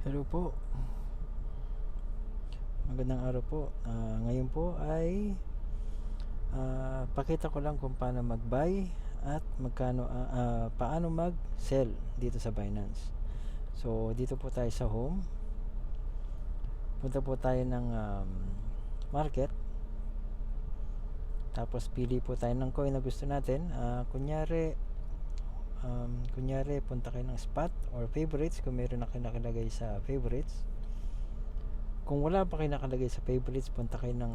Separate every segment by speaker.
Speaker 1: Hello po, magandang araw po. Ngayon po ay pakita ko lang kung paano mag-buy at paano mag-sell dito sa Binance. So dito po tayo sa home. Punta po tayo ng market. Tapos pili po tayo ng coin na gusto natin. Kunyari punta kayo ng spot or favorites kung meron na kayo nakalagay sa favorites. Kung wala pa kayo nakalagay sa favorites, punta kayo ng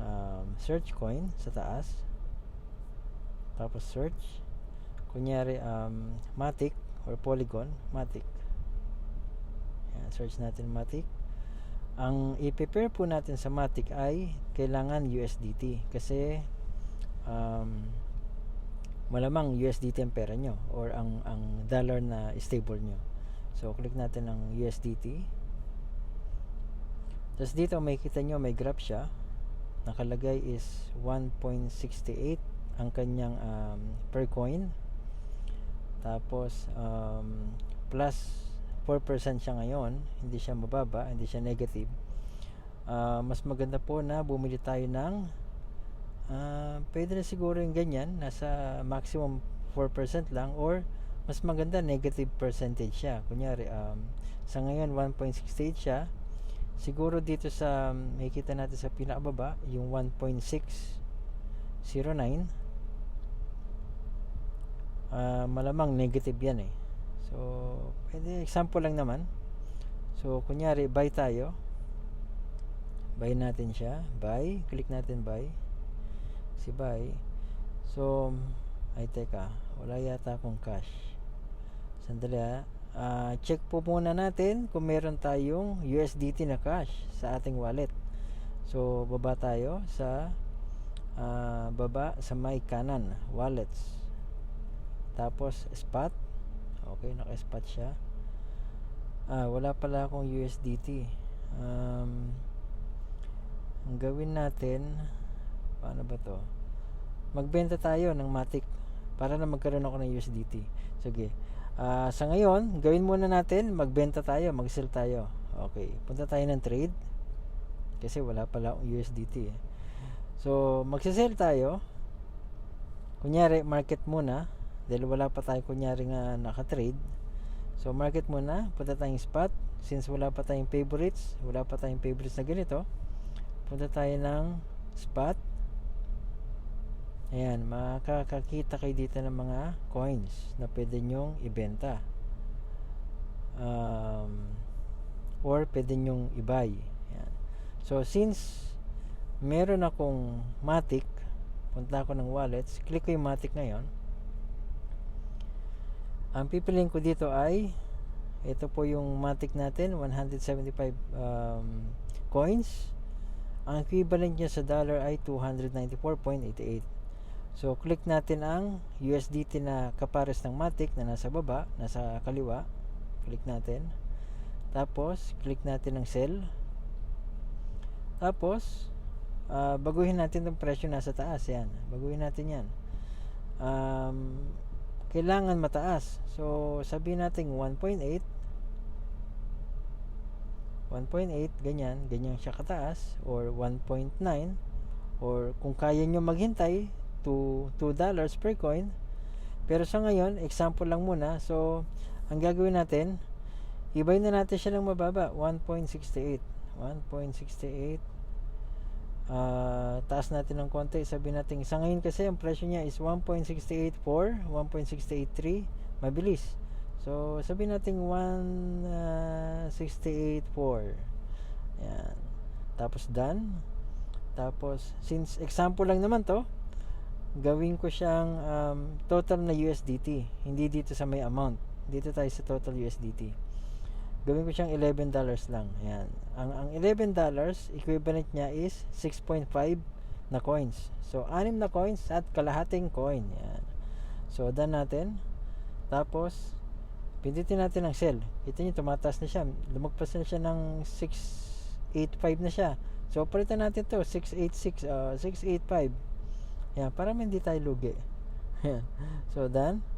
Speaker 1: search coin sa taas. Tapos search. Kunyari Matic or Polygon. Matic. Yan, search natin Matic. Ang i-prepare po natin sa Matic ay kailangan USDT. Kasi malamang USDT ang pera nyo or ang dollar na stable nyo. So click natin ng USDT. Tapos dito makikita nyo may graph siya. Nakalagay is 1.68 ang kanyang per coin. Tapos plus 4% siya ngayon. Hindi siya mababa, hindi siya negative. Mas maganda po na bumili tayo ng pwede na siguro yung ganyan, nasa maximum 4% lang, or mas maganda negative percentage siya. Kunyari sa ngayon 1.68 siya. Siguro dito sa makikita natin sa pinakababa yung 1.609, malamang negative yan eh. So pwede example lang naman. So kunyari buy tayo, buy natin siya, buy, click natin buy, si buy. So ay teka, wala yata akong cash. Sandali check po muna natin kung meron tayong USDT na cash sa ating wallet. So baba tayo sa baba sa may kanan, wallets. Tapos spot. Okay, naka-spot siya. Wala pala akong USDT. Ang gawin natin, paano ba to? Magbenta tayo ng Matic para na magkaroon ako ng USDT. Sige. Sa ngayon, gawin muna natin, magbenta tayo, mag-sell tayo. Okay, punta tayo ng trade kasi wala pala akong USDT eh. So magsisell tayo. Kunyari market muna dahil wala pa tayo kunyari nga naka-trade. So market muna, punta tayong spot. Since wala pa tayong favorites na ganito, punta tayo ng spot. Ayan, makakakita kayo dito ng mga coins na pwede nyong ibenta or pwede nyong i-buy. Ayan. So since meron akong Matic, punta ako ng wallets, click ko yung Matic ngayon. Ang pipiliin ko dito ay ito po yung Matic natin, 175 coins. Ang equivalent niya sa dollar ay 294.88. So click natin ang USDT na kapares ng Matic na nasa baba, nasa kaliwa. Click natin. Tapos click natin ng sell. Tapos baguhin natin yung presyo nasa taas. Yan, baguhin natin yan. Kailangan mataas. So sabihin natin 1.8, ganyan siya kataas, or 1.9, or kung kaya nyo maghintay to $2 per coin. Pero sa ngayon, example lang muna. So ang gagawin natin, i-buy na natin siya ng mababa, 1.68. Taas natin ng konti, sabihin natin sa ngayon kasi ang presyo niya is 1.684, 1.683, mabilis. So sabihin natin 1.684. Yan. Tapos done. Tapos since example lang naman to, gawin ko siyang total na USDT, hindi dito sa may amount. Dito tayo sa total USDT. Gawin ko siyang $11 lang. Ayan. Ang $11 equivalent niya is 6.5 na coins. So 6 na coins at kalahating coin. Ayan. So done natin. Tapos pindutin natin ang sell. Kita niyo tumataas na siya. Lumagpas na siya ng 685 na siya. So palitan natin to 686, 685. Yan, para hindi tayo lugi. So done.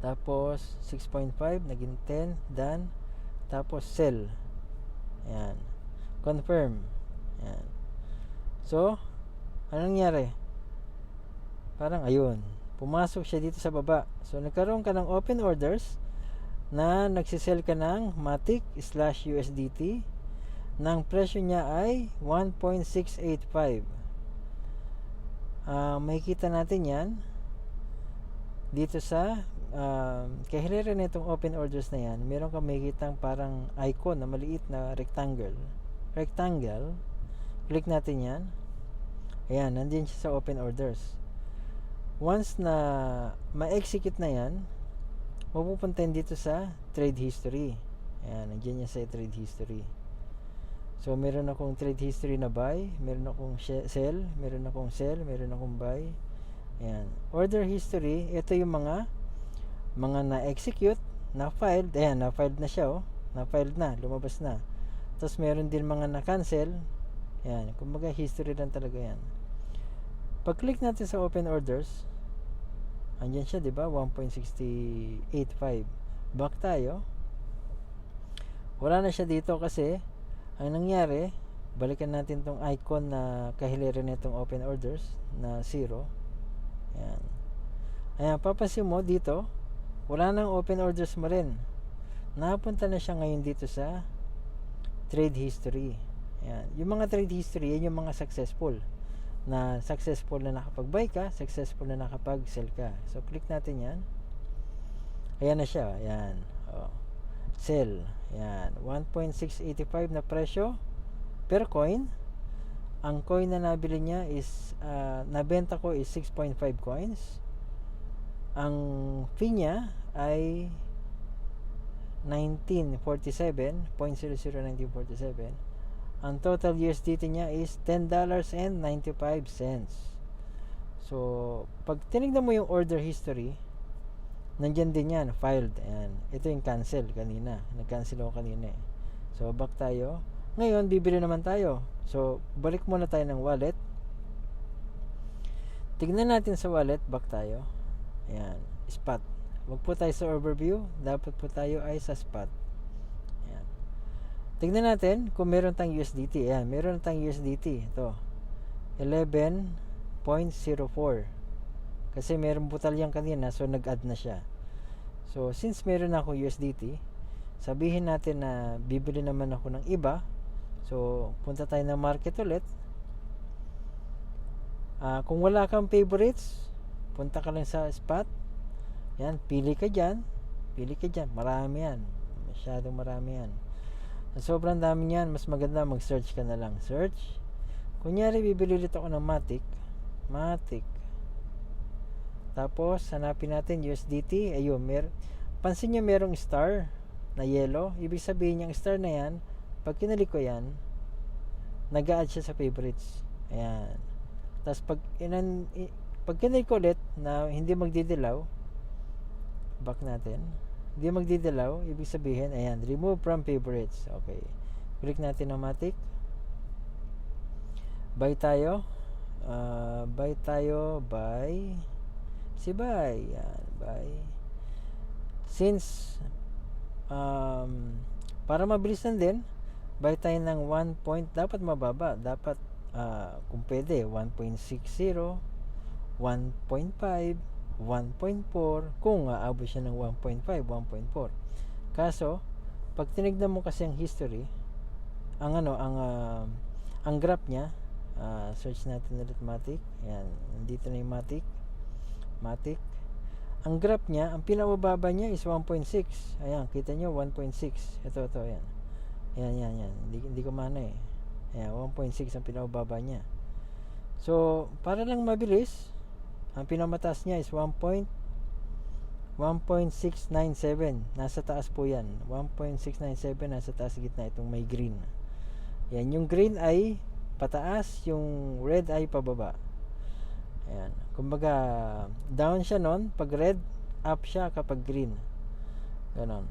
Speaker 1: Tapos 6.5 naging 10, done. Tapos sell. Ayan. Confirm. Ayan. So, anong nangyari? Parang ayun, pumasok siya dito sa baba. So, nagkaroon ka ng open orders na nagsisell ka ng Matic/USDT. Ng presyo niya ay 1.685. Makikita natin yan dito sa kahilera na itong open orders na yan. Meron kang makikitang parang icon na maliit na rectangle. Click natin yan. Ayan, nandiyan siya sa open orders. Once na ma-execute na yan, mapupunta dito sa trade history. Ayan, nandiyan yan sa trade history. So, meron akong trade history na buy, meron akong sell, meron akong sell, meron akong buy. Ayan. Order history, ito yung mga na-execute, na-filed. Ayan, na-filed na siya, oh. Na-filed na, lumabas na. Tapos, meron din mga na-cancel. Ayan, kumbaga history lang talaga yan. Pag-click natin sa open orders, andyan siya, diba? 1.685. Back tayo. Wala na siya dito kasi ang nangyari, balikan natin tong icon na kahilera nitong open orders na 0. Ayan. Ayan, papansin mo dito, wala nang open orders mo rin. Napunta na siya ngayon dito sa trade history. Ayan. Yung mga trade history, yan yung mga successful na nakapag-buy ka, successful na nakapag-sell ka. So, click natin yan. Ayan na siya. Ayan. Oh. Sell. Yan. 1.685 na presyo per coin. Ang coin na nabili niya is nabenta ko is 6.5 coins. Ang fee niya ay 1947.001947. Ang total USDT niya is $10.95. So, pag tinignan mo yung order history, nandyan din yan, filed. Ayan. Ito yung cancel kanina. Nag-cancel ako kanina eh. So, back tayo. Ngayon, bibili naman tayo. So, balik muna tayo ng wallet. Tignan natin sa wallet. Back tayo. Ayan. Spot. Wag po tayo sa overview. Dapat po tayo ay sa spot. Ayan. Tignan natin kung meron tayong USDT. Ayan. Meron tayong USDT. Ito. 11.04. Kasi meron butal yan kanina. So, nag-add na siya. So, since meron ako USDT, sabihin natin na bibili naman ako ng iba. So, punta tayo ng market ulit. Kung wala kang favorites, punta ka lang sa spot. Yan, pili ka dyan. Marami yan. Masyadong marami yan. Sobrang dami yan. Mas maganda mag-search ka na lang. Search. Kunyari, bibili ulit ako ng Matic. Tapos, hanapin natin USDT. Ayun, pansin nyo merong star na yellow. Ibig sabihin yung star na yan, pag kinalik ko yan, nag-a-add siya sa favorites. Ayan. Tapos, pag kinalik ko ulit na hindi magdidilaw, back natin. Hindi magdidilaw, ibig sabihin, ayan, remove from favorites. Okay. Click natin ng Matic. Buy tayo. Buy. Yan, buy. Since para mabilis lang din, buy tayo ng 1 point, dapat mababa. Dapat kung pwede 1.60, 1.5, 1.4, kung aabot siya ng 1.5, 1.4. Kaso pag tinignan mo kasi ang history, ang graph niya, search natin ulit Matic. Yan, nandito na yung Matic. Ang graph niya, ang pinababa niya is 1.6. Ayan, kita nyo 1.6. Ito, yan. Yan. Hindi ko mana eh. Ayan, 1.6 ang pinababa niya. So, para lang mabilis, ang pinamataas niya is 1.697. Nasa taas po yan. 1.697 nasa taas gitna itong may green. Yan, yung green ay pataas, yung red ay pababa. Ayan. Kumbaga, down siya nun. Pag red, up siya kapag green. Ganon.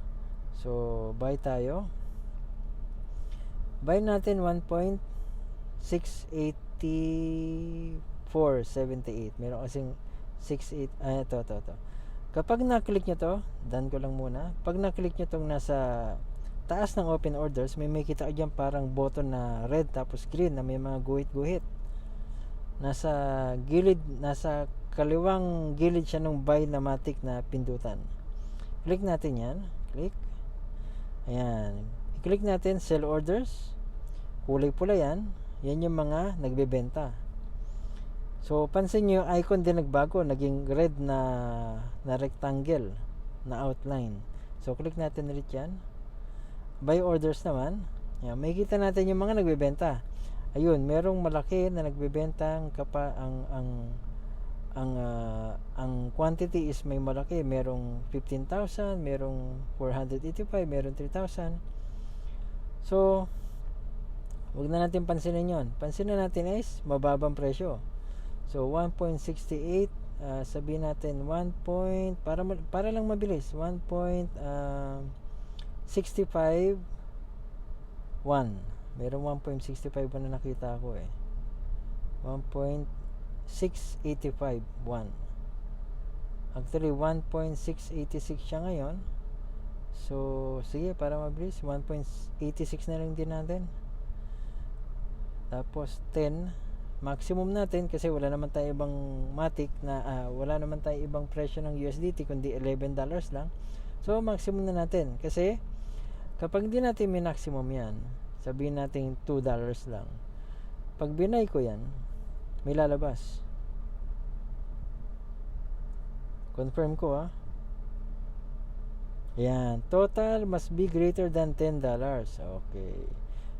Speaker 1: So, buy tayo. Buy natin 1.68478. Meron kasing 68. Ito. Kapag na-click nyo to, done ko lang muna. Pag na-click nyo tong nasa taas ng open orders, may makita ka dyan parang button na red tapos green na may mga guhit-guhit. Nasa kaliwang gilid siya ng buy na matic na pindutan. Click natin yan. Click. Ayan. I-click natin sell orders. Kulay pula yan. Yan yung mga nagbebenta. So, pansin nyo yung icon din nagbago. Naging red na rectangle na outline. So, click natin ulit yan. Buy orders naman. Yan. Makikita natin yung mga nagbebenta. Ayun, merong malaki na nagbebenta ang quantity is may malaki. Merong 15,000, merong 485, merong 3,000. So, wag na natin pansinin yon. Pansinin natin is mababang presyo. So 1.68, sabihin natin 1. Para lang mabilis, 1.65 1. Merong 1.65 na nakita ko eh. 1.685 1. Actually 1.686 siya ngayon. So sige, para mabilis 1.86 na lang din natin. Tapos 10 maximum natin kasi wala naman tayo ibang matic na wala naman tayo ibang presyo ng USDT kundi $11 lang. So maximum na natin kasi kapag hindi natin min-maximum yan, sabihin natin $2 lang, pag binay ko yan, may lalabas. Confirm ko yan, total must be greater than $10. Okay,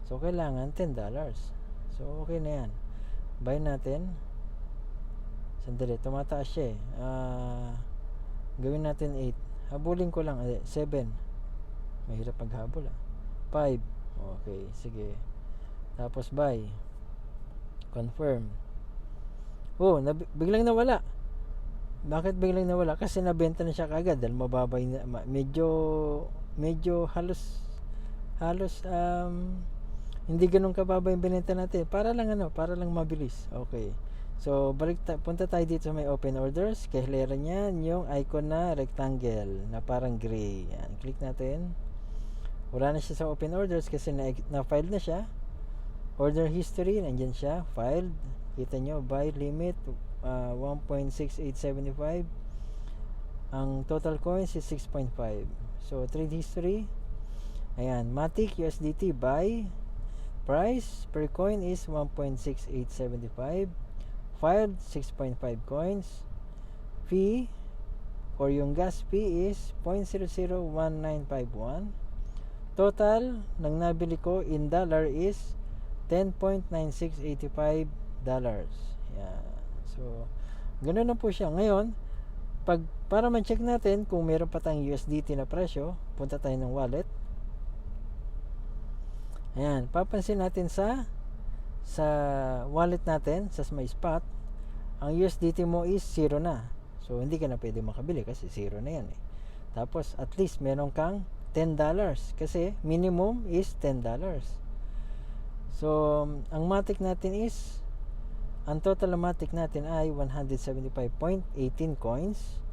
Speaker 1: so kailangan $10. So okay na yan. Buy natin. Sandali, tumataas siya gawin natin 8. Habulin ko lang 7. Mahirap maghabol 5. Okay, sige. Tapos buy. Confirm. Biglang nawala. Bakit biglang nawala? Kasi nabenta na siya kagad dahil mababay na, medyo halos hindi ganun kababa yung binenta natin. Para lang mabilis. Okay. So, punta tayo dito sa may open orders. Kahilera niyan yung icon na rectangle na parang gray. Yan. Click natin. Wala na siya sa open orders kasi na-file na siya. Order history, nandyan siya. Filed. Kita nyo, buy limit 1.6875. Ang total coins is 6.5. So, trade history. Ayan. Matic USDT buy. Price per coin is 1.6875. Filed 6.5 coins. Fee or yung gas fee is 0.001951. Total ng nabili ko in dollar is $10.9685. Yan. So, ganoon na po siya. Ngayon, para ma-check natin kung meron pa tayong USDT na presyo, punta tayo ng wallet. Ayan, papansin natin sa wallet natin, sa my spot, ang USDT mo is 0 na. So, hindi ka na pwede makabili kasi 0 na yan eh. Tapos, at least meron kang $10 kasi minimum is $10. So, ang matic natin is, ang total matic natin ay 175.18 coins.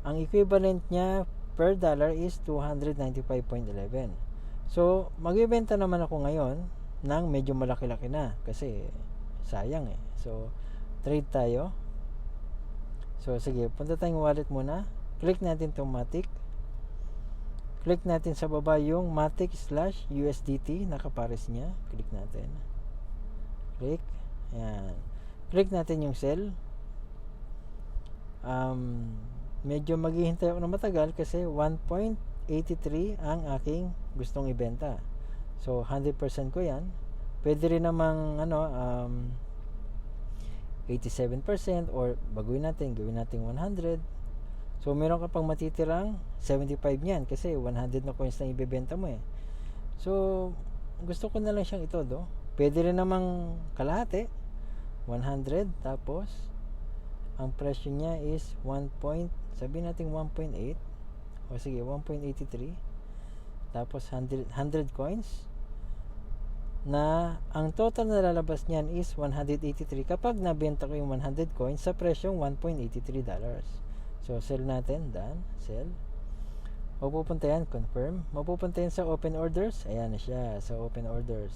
Speaker 1: Ang equivalent niya per dollar is 295.11. So, magbebenta naman ako ngayon ng medyo malaki-laki na kasi sayang eh. So, trade tayo. So, sige, punta tayong wallet muna. Click natin itong Matic. Click natin sa baba yung Matic/USDT, nakapares niya. Click natin. Click. Ayan. Click natin yung sell. Medyo maghihintay ako na matagal kasi 1.83 ang aking gustong ibenta. So 100% ko yan. Pwede rin namang 87% or baguhin natin, gawin natin 100. So meron ka pang matitirang 75 niyan kasi 100 na coins na ibebenta mo eh. So gusto ko na lang siyang itodo. Pwede rin namang kalahati 100, tapos ang presyo niya is 1. Sabihin natin 1.8 o sige 1.83, tapos 100 coins na ang total na lalabas niyan is 183 kapag nabenta ko yung 100 coins sa presyong $1.83. So sell natin, done, sell. Mapupunta yan, confirm. Mapupunta yan sa open orders. Ayan na siya, sa open orders.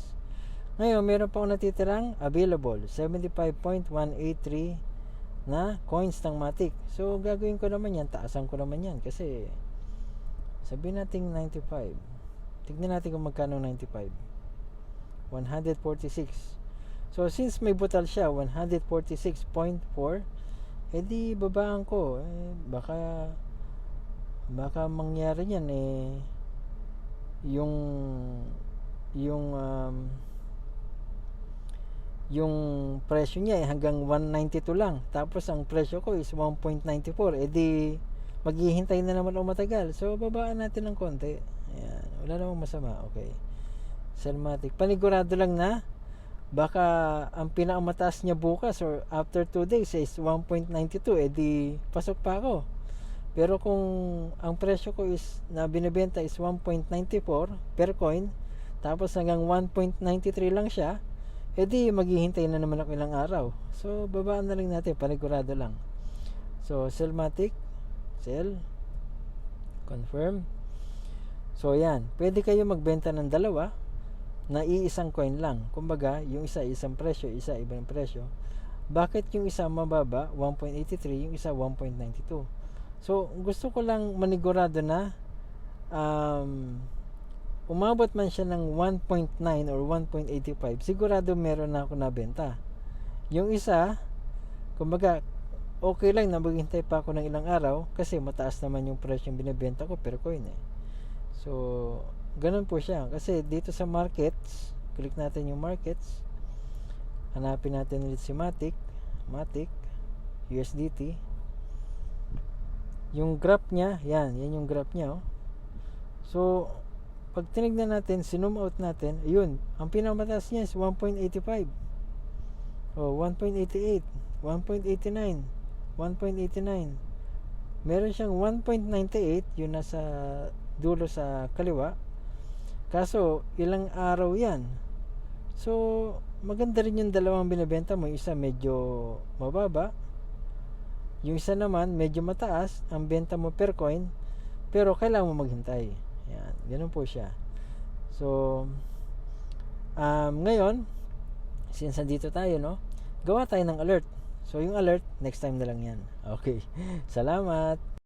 Speaker 1: Ngayon, meron pa akong natitirang available. 75.183 na coins ng Matic. So, gagawin ko naman yan. Taasan ko naman yan. Kasi, sabihin natin 95. Tignan natin kung magkano 95. 146. So, since may butal siya, 146.4, edi babaan ko. Baka mangyari yan yung presyo niya hanggang 192 lang. Tapos ang presyo ko is 1.94. Edi maghihintay na naman o matagal. So babaan natin ng konti. Ayan, wala namang masama. Okay. Selmatic. Panigurado lang na baka ang pinakamataas niya bukas or after 2 days is 1.92. Edi pasok pa ako. Pero kung ang presyo ko is na binibenta is 1.94 per coin, tapos hanggang 1.93 lang siya, edi maghihintay na naman ako ilang araw. So babaan na lang natin, panigurado lang. So Selmatic, sell, confirm. So yan, pwede kayo magbenta ng dalawa na iisang coin lang. Kumbaga, yung isa isang presyo, isa ibang presyo. Bakit yung isa mababa 1.83, yung isa 1.92? So, gusto ko lang manigurado na umabot man siya ng 1.9 or 1.85, sigurado meron na ako nabenta. Yung isa, kumbaga, okay lang na maghintay pa ako ng ilang araw kasi mataas naman yung presyo yung binibenta ko per coin eh. So, ganun po siya. Kasi dito sa markets, click natin yung markets, hanapin natin ulit si Matic, USDT. Yung graph niya, yan yung graph niya oh. So, pag tinignan natin, sinum out natin, yun, ang pinakamataas niya is 1.85. Oh, 1.88, 1.89, 1.89. Meron siyang 1.98, yun nasa dulo sa kaliwa. Kaso, ilang araw yan. So, maganda rin yung dalawang binibenta mo. Isa medyo mababa. Yung isa naman, medyo mataas ang benta mo per coin, pero kailangan mo maghintay. Yan, ganun po siya. So, ngayon, since dito tayo, no, gawa tayo ng alert. So, yung alert, next time na lang yan. Okay. Salamat.